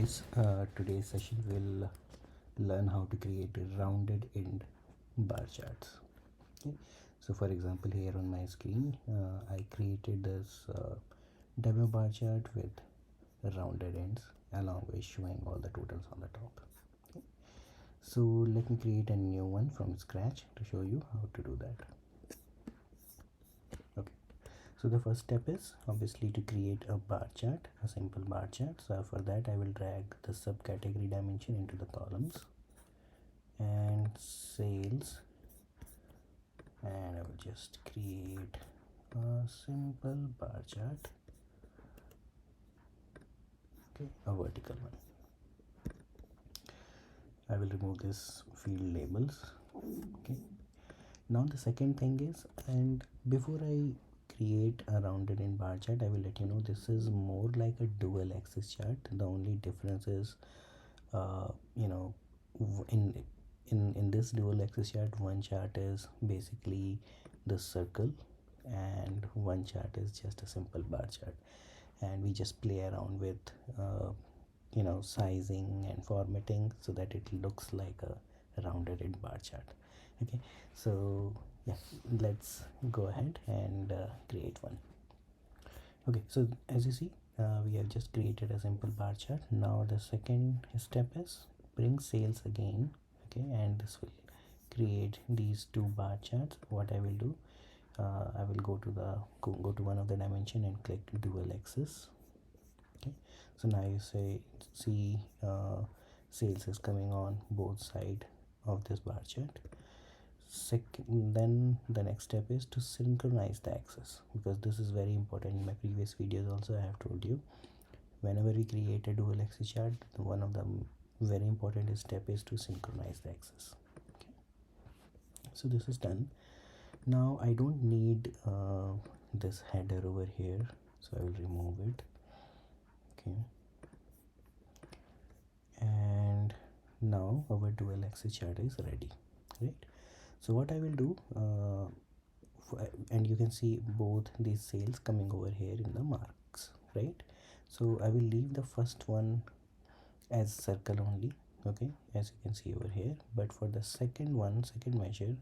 guys, today's session will learn how to create rounded end bar charts. Okay, so for example, here on my screen I created this demo bar chart with rounded ends along with showing all the totals on the top. Okay, so let me create a new one from scratch to show you how to do that. Okay, so the first step is obviously to create a bar chart, a simple bar chart. So for that I will drag the subcategory dimension into the columns and sales, and I will just create a simple bar chart. Okay, a vertical one. I will remove this field labels. Okay, now the second thing is, and before I create a rounded end bar chart, I will let you know this is more like a dual axis chart. The only difference is in this dual axis chart, one chart is basically the circle and one chart is just a simple bar chart, and we just play around with sizing and formatting so that it looks like a rounded end bar chart. Okay, so yeah, let's go ahead and create one. Okay, so as you see, we have just created a simple bar chart. Now the second step is bring sales again. Okay, and this will create these two bar charts. What I will do, I will go to one of the dimension and click dual axis. Okay, so now you see sales is coming on both sides of this bar chart. Then the next step is to synchronize the axis, because this is very important. In my previous videos also I have told you, whenever we create a dual axis chart, one of the very important step is to synchronize the axis. Okay, so this is done. Now I don't need this header over here, so I will remove it. Okay, and now our dual axis chart is ready, right? So what I will do, and you can see both these sales coming over here in the marks, right? So I will leave the first one as circle only, okay, as you can see over here. But for the second measure,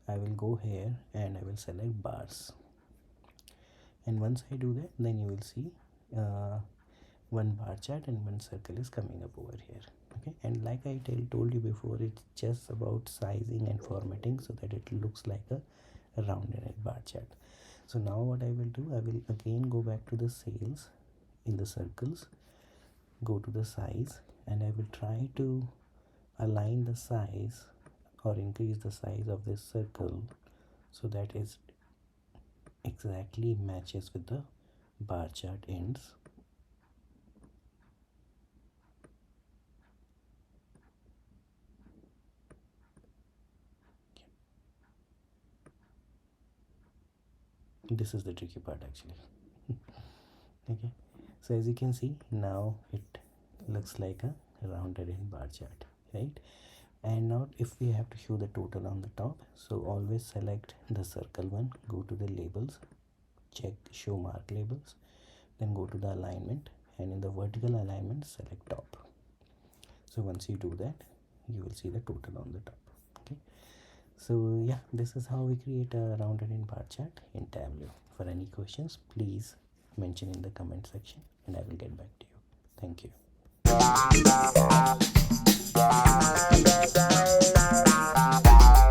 I will go here and I will select bars, and once I do that, then you will see one bar chart and one circle is coming up over here. Okay, and like I told you before, it's just about sizing and formatting so that it looks like a rounded bar chart. So now what I will do, I will again go back to the sales in the circles, go to the size, and I will try to align the size or increase the size of this circle so that it exactly matches with the bar chart ends. This is the tricky part actually. Okay, so as you can see, now it looks like a rounded end bar chart, right? And now if we have to show the total on the top, so always select the circle one, go to the labels, check show mark labels, then go to the alignment, and in the vertical alignment select top. So once you do that, you will see the total on the top. Okay, so yeah, this is how we create a rounded end bar chart in Tableau. For any questions, please mention in the comment section and I will get back to you. Thank you.